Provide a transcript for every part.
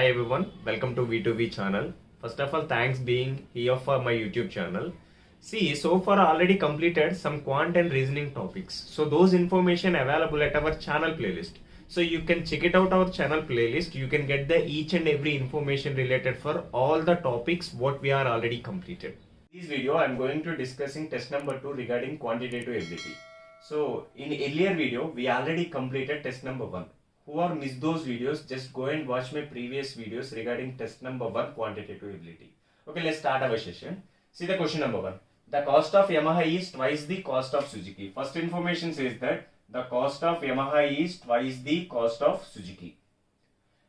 Hi everyone, welcome to V2V channel. First of all, thanks being here for my YouTube channel. See, so far already completed some quant and reasoning topics. So those information available at our channel playlist. So you can check it out our channel playlist. You can get the each and every information related for all the topics what we are already completed. In this video, I am going to discussing test number 2 regarding quantitative ability. So in earlier video, we already completed test number 1. Who are missed those videos, just go and watch my previous videos regarding test number 1 quantitative ability. Okay, let's start our session. See the question number 1. The cost of Yamaha is twice the cost of Suzuki. First information says that the cost of Yamaha is twice the cost of Suzuki.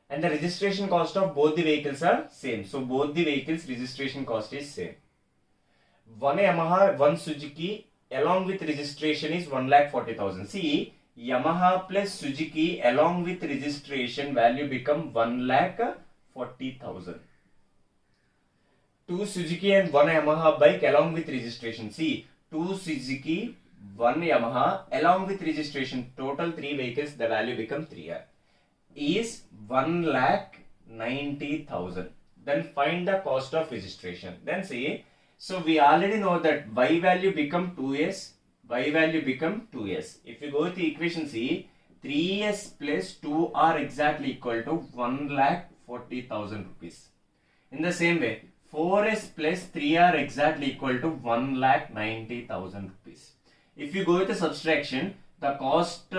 And the registration cost of both the vehicles are same. So both the vehicles registration cost is same. One Yamaha, one Suzuki along with registration is 1,40,000. See, Yamaha plus Suzuki along with registration value become 1,40,000. Two Suzuki and one Yamaha bike along with registration. See, two Suzuki, one Yamaha along with registration. Total three vehicles, the value become 3R. Is 1,90,000. Then find the cost of registration. Then see, so we already know that Y value become 2S. Y value become 2S. If you go with the equation C, 3S plus 2 are exactly equal to 1,40,000 rupees. In the same way, 4S plus 3 are exactly equal to 1,90,000 rupees. If you go with the subtraction, the cost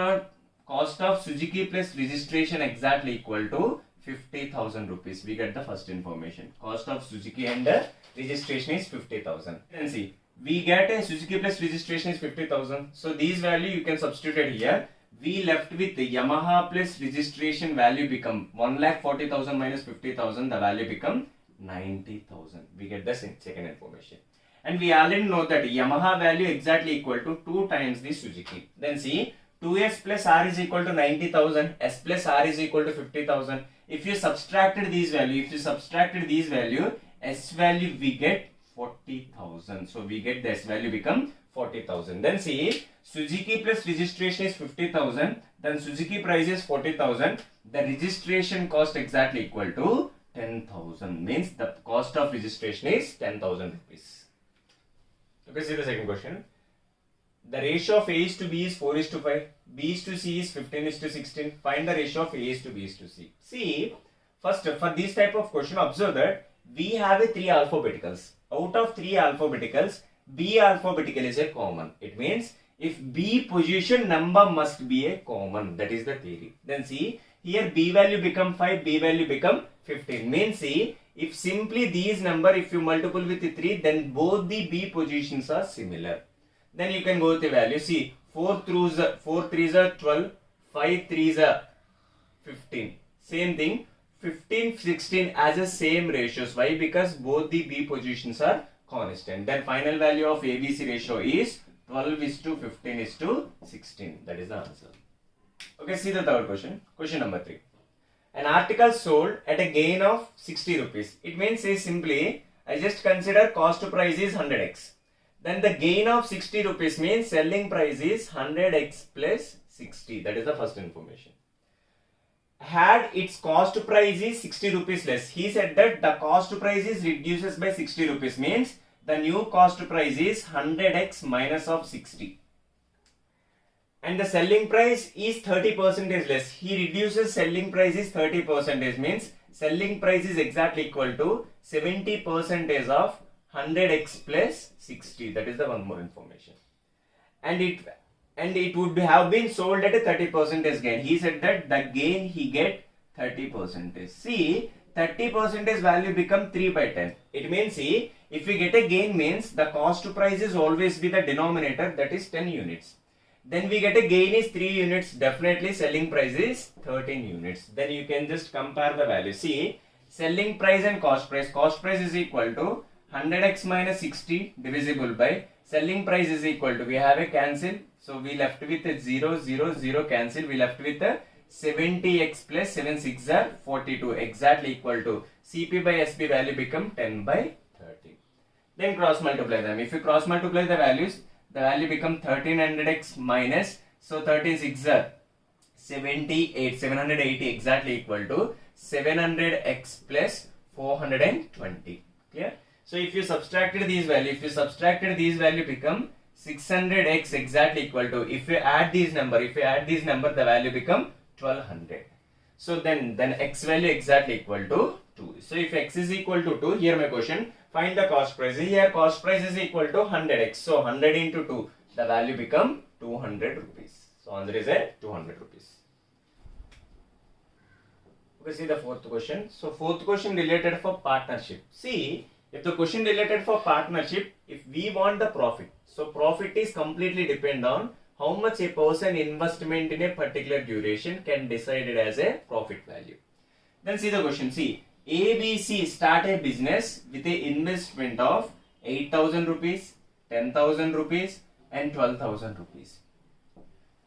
of Suzuki plus registration exactly equal to 50,000 rupees. We get the first information. Cost of Suzuki and registration is 50,000. And see, we get a Suzuki plus registration is 50,000. So these value you can substitute here. We left with the Yamaha plus registration value become 1,40,000 minus 50,000. The value become 90,000. We get the second information. And we already know that Yamaha value exactly equal to 2 times the Suzuki. Then see, 2S plus R is equal to 90,000. S plus R is equal to 50,000. If you subtracted these value, S value we get 40,000. So we get the S value become 40,000. Then see, Suzuki plus registration is 50,000. Then Suzuki price is 40,000. The registration cost exactly equal to 10,000. Means the cost of registration is 10,000 rupees. Okay, see the second question. The ratio of A is to B is 4 is to 5. B is to C is 15 is to 16. Find the ratio of A is to B is to C. See, first for this type of question, observe that we have a 3 alphabeticals. Out of 3 alphabeticals, B alphabetical is a common. It means if B position number must be a common. That is the theory. Then see, here B value become 5, B value become 15. Means see, if simply these number, if you multiple with the 3, then both the B positions are similar. Then you can go with the value. See, 4 3s are 12, 5 3s are 15. Same thing. 15, 16 as a same ratios. Why? Because both the B positions are constant. Then final value of ABC ratio is 12 is to 15 is to 16. That is the answer. Okay, see the third question. Question number 3. An article sold at a gain of 60 rupees. It means say simply, I just consider cost to price is 100x. Then the gain of 60 rupees means selling price is 100x plus 60. That is the first information. Had its cost price is 60 rupees less. He said that the cost price is reduces by 60 rupees means the new cost price is 100x minus of 60. And the selling price is 30% less. He reduces selling price is 30% means selling price is exactly equal to 70% of 100x plus 60. That is the one more information. And it would have been sold at a 30% gain. He said that the gain he get 30%. See, 30% value become 3 by 10. It means see, if we get a gain means the cost to price is always be the denominator, that is 10 units. Then we get a gain is 3 units. Definitely selling price is 13 units. Then you can just compare the value. See, selling price and cost price. Cost price is equal to 100x minus 60 divisible by selling price is equal to, we have a cancel. So we left with a 0, 0, 0 cancel. We left with a 70x plus 7 6 are 42 exactly equal to CP by SP value become 10 by 30. Then cross multiply them. If you cross multiply the values, the value become 1300x minus, so 13 6 are 78, 780 exactly equal to 700x plus 420. Clear? So if you subtracted these value become 600x exactly equal to, if you add these number, the value become 1200. So then x value exactly equal to 2. So if x is equal to 2, here my question, find the cost price. Here cost price is equal to 100x. So 100 into 2, the value become 200 rupees. So answer is 200 rupees. Okay, see the fourth question. So fourth question related for partnership. See, if the question related for partnership, if we want the profit, so profit is completely depend on how much a person investment in a particular duration can decide it as a profit value. Then see the question. See, ABC start a business with a investment of 8,000 rupees, 10,000 rupees and 12,000 rupees.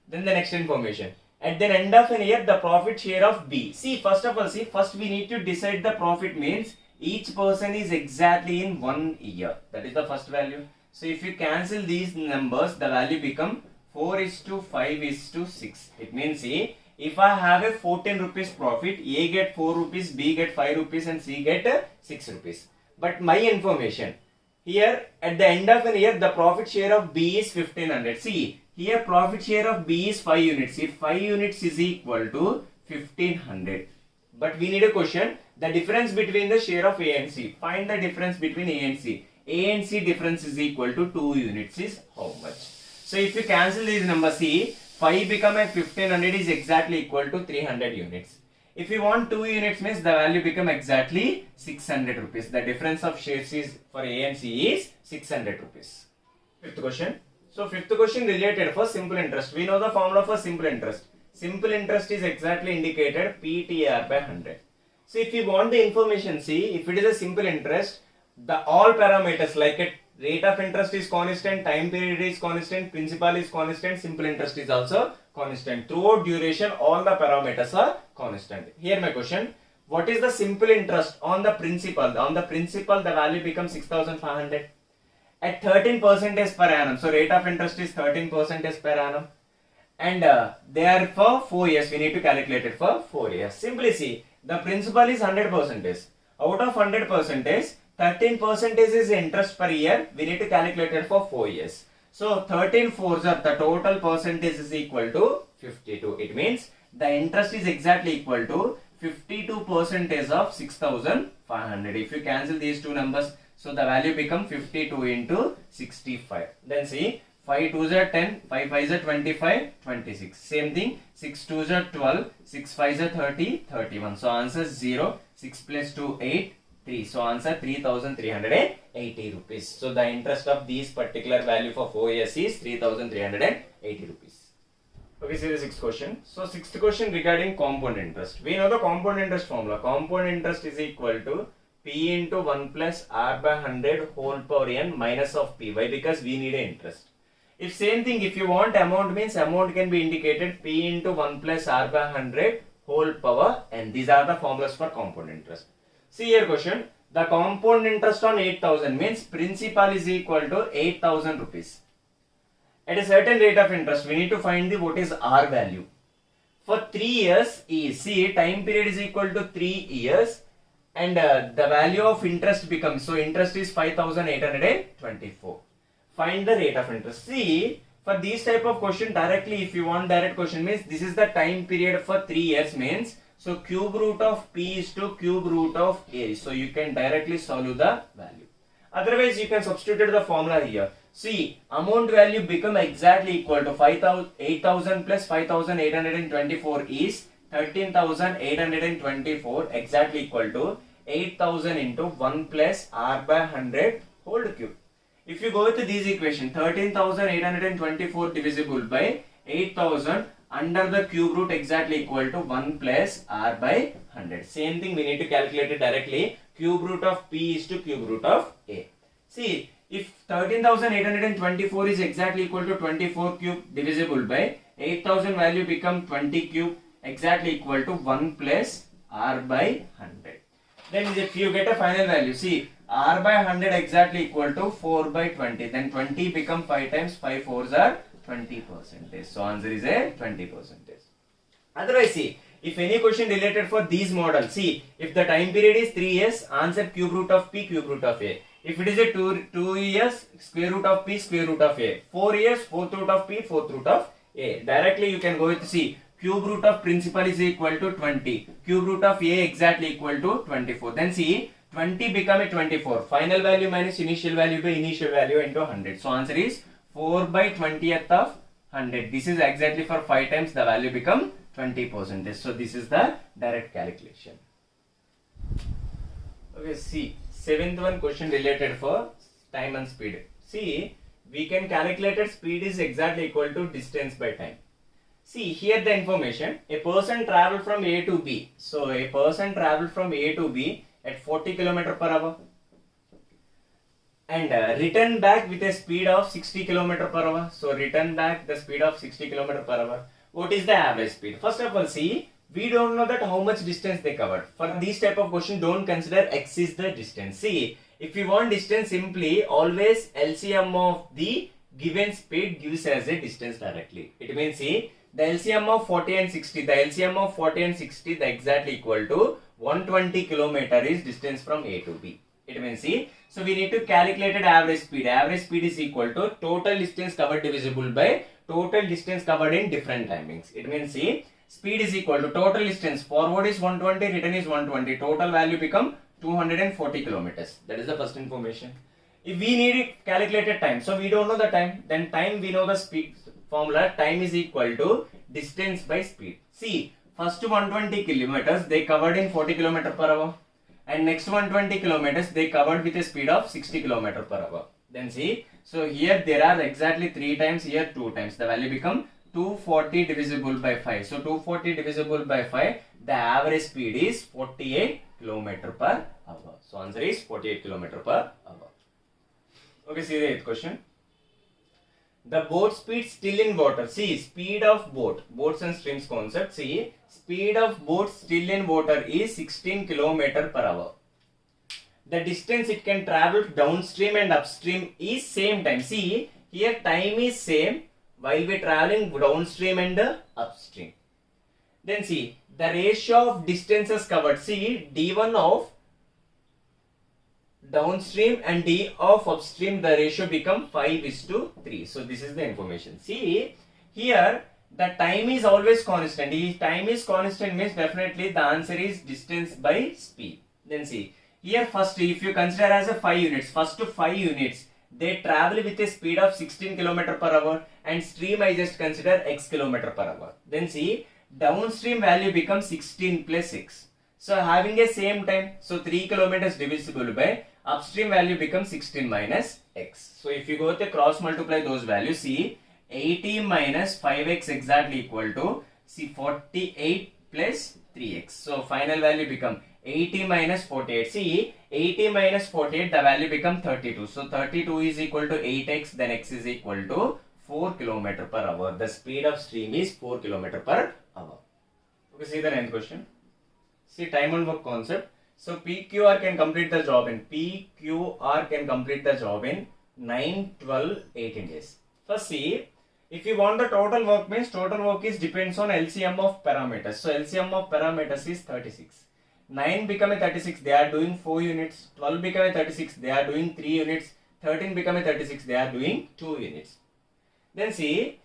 Then the next information. At the end of an year, the profit share of B. See, first we need to decide the profit means each person is exactly in 1 year. That is the first value. So if you cancel these numbers, the value become 4:5:6. It means, see, if I have a 14 rupees profit, A get 4 rupees, B get 5 rupees and C get 6 rupees. But my information, here at the end of an year, the profit share of B is 1500. See, here profit share of B is 5 units. If 5 units is equal to 1500. But we need a question, the difference between the share of A and C. Find the difference between A and C. A and C difference is equal to 2 units is how much? So if you cancel these numbers, see, 5 become a 1500 is exactly equal to 300 units. If you want 2 units means the value become exactly 600 rupees. The difference of shares is for A and C is 600 rupees. Fifth question. So fifth question related for simple interest. We know the formula for simple interest. Simple interest is exactly indicated PTR by 100. So if you want the information, see, if it is a simple interest, the all parameters like a rate of interest is constant, time period is constant, principal is constant, simple interest is also constant. Throughout duration, all the parameters are constant. Here my question, what is the simple interest on the principal? On the principal, the value becomes 6,500 at 13% per annum. So rate of interest is 13% per annum. And they are for 4 years. We need to calculate it for 4 years. Simply see, the principal is 100%. Out of 100%, 13% is interest per year. We need to calculate it for 4 years. So 13 fours are the total percentage is equal to 52. It means the interest is exactly equal to 52% of 6,500. If you cancel these two numbers, so the value become 52 into 65. Then see, 5 2s are 10, 5 5s are 25, 26. Same thing, 6 2s are 12, 6 5s are 30, 31. So answer 0, 6 plus 2, 8, 3. So answer 3,380 rupees. So the interest of these particular value for 4 years is 3,380 rupees. Okay, see the sixth question. So sixth question regarding compound interest. We know the compound interest formula. Compound interest is equal to P into 1 plus R by 100 whole power n minus of P. Why? Because we need an interest. If same thing, if you want amount means amount can be indicated P into 1 plus R by 100 whole power n. These are the formulas for compound interest. See here question, the compound interest on 8,000 means principal is equal to 8,000 rupees. At a certain rate of interest, we need to find the what is R value. For 3 years is, see, time period is equal to 3 years and the value of interest becomes, so interest is 5,824. Find the rate of interest. See, for these type of question directly, if you want direct question means this is the time period for 3 years means, so cube root of P is to cube root of A. So you can directly solve the value. Otherwise you can substitute the formula here. See, amount value become exactly equal to 8,000 plus 5,824 is 13,824 exactly equal to 8,000 into 1 plus R by 100 whole cube. If you go with this equation, 13,824 divisible by 8,000 under the cube root exactly equal to 1 plus R by 100. Same thing we need to calculate it directly. Cube root of P is to cube root of A. See, if 13,824 is exactly equal to 24 cube divisible by 8,000 value become 20 cube exactly equal to 1 plus R by 100. Then if you get a final value, see, R by 100 exactly equal to 4 by 20. Then 20 become 5 times 5 4s are 20%. So answer is a 20%. Otherwise, see, if any question related for these models, see, if the time period is 3 years, answer cube root of p, cube root of a. If it is a 2 years, square root of p, square root of a. 4 years, fourth root of p, fourth root of a. Directly you can go with C. Cube root of principal is equal to 20. Cube root of a exactly equal to 24. Then see, 20 become a 24. Final value minus initial value by initial value into 100. So answer is 4 by 20th of 100. This is exactly for 5 times the value become 20%. So this is the direct calculation. Okay, see, 7th one question related for time and speed. See, we can calculate that speed is exactly equal to distance by time. See, here the information, a person traveled from A to B. So a person traveled from A to B at 40 km per hour and return back with a speed of 60 km per hour. So return back the speed of 60 km per hour. What is the average speed? First of all, see, we don't know that how much distance they covered. For this type of question, don't consider x is the distance. See, if you want distance, simply always LCM of the given speed gives as a distance directly. It means, see, the LCM of 40 and 60, the LCM of 40 and 60, the exactly equal to 120 km is distance from A to B. It means, see, so we need to calculate average speed. Average speed is equal to total distance covered divisible by total distance covered in different timings. It means, see, speed is equal to total distance. Forward is 120, return is 120. Total value become 240 kilometers. That is the first information. If we need calculated time, so we don't know the time, then time we know the speed formula. Time is equal to distance by speed. See, first 120 kilometers they covered in 40 km per hour, and next 120 kilometers they covered with a speed of 60 km per hour. Then see, so here there are exactly 3 times, here 2 times. The value become 240 divisible by 5. So 240 divisible by 5, the average speed is 48 km per hour. So answer is 48 km per hour. Okay, see the 8th question. The boat speed still in water. See, speed of boat, boats and streams concept. See, speed of boat still in water is 16 km per hour. The distance it can travel downstream and upstream is same time. See, here time is same while we traveling downstream and upstream. Then see, the ratio of distances covered. See, D1 of downstream and D of upstream, the ratio become 5:3. So this is the information. See, here the time is always constant. If time is constant means definitely the answer is distance by speed. Then see, here first if you consider as a 5 units, first to 5 units, they travel with a speed of 16 km per hour, and stream I just consider x km per hour. Then see, downstream value becomes 16 plus 6. So having a same time, so 3 km divisible by upstream value becomes 16 minus x. So if you go to cross multiply those values, see, 80 minus 5x exactly equal to, see, 48 plus 3x. So final value become 80 minus 48. See, 80 minus 48, the value become 32. So 32 is equal to 8x, then x is equal to 4 km per hour. The speed of stream is 4 km per hour. Okay, see the 9th question. See, time and work concept. So PQR can complete the job in 9, 12, 18 days. First see, if you want the total work means total work is depends on LCM of parameters. So LCM of parameters is 36. 9 become a 36, they are doing 4 units. 12 become a 36, they are doing 3 units. 13 become a 36, they are doing 2 units. Then see,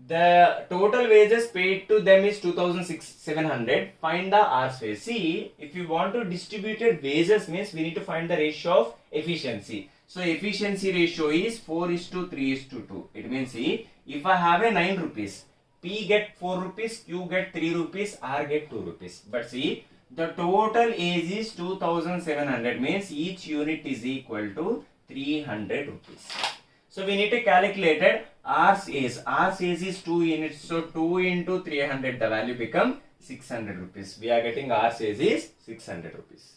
the total wages paid to them is 2,700. Find the hours wage. See, if you want to distributed wages means we need to find the ratio of efficiency. So efficiency ratio is 4:3:2. It means, see, if I have a 9 rupees, P get 4 rupees, Q get 3 rupees, R get 2 rupees. But see, the total age is 2,700 means each unit is equal to 300 rupees. So we need to calculate it. R's age. R's age is 2 units. So 2 into 300, the value become 600 rupees. We are getting R's age is 600 rupees.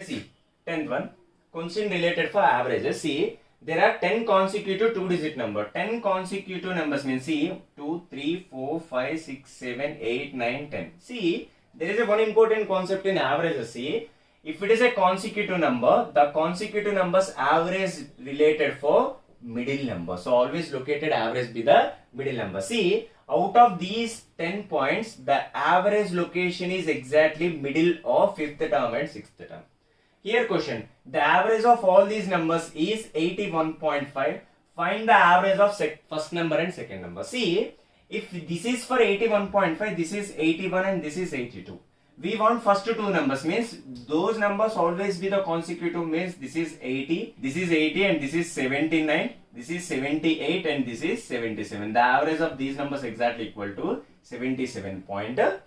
See, 10th one. Question related for averages. See, there are 10 consecutive 2-digit number. 10 consecutive numbers means, see, 2, 3, 4, 5, 6, 7, 8, 9, 10. See, there is a one important concept in averages. See, if it is a consecutive number, the consecutive numbers average related for middle number. So always located average be the middle number. See, out of these 10 points, the average location is exactly middle of 5th term and 6th term. Here question, the average of all these numbers is 81.5. Find the average of first number and second number. See, if this is for 81.5, this is 81 and this is 82. We want first two numbers, means those numbers always be the consecutive, means this is 80 and this is 79, this is 78 and this is 77. The average of these numbers exactly equal to 77.5.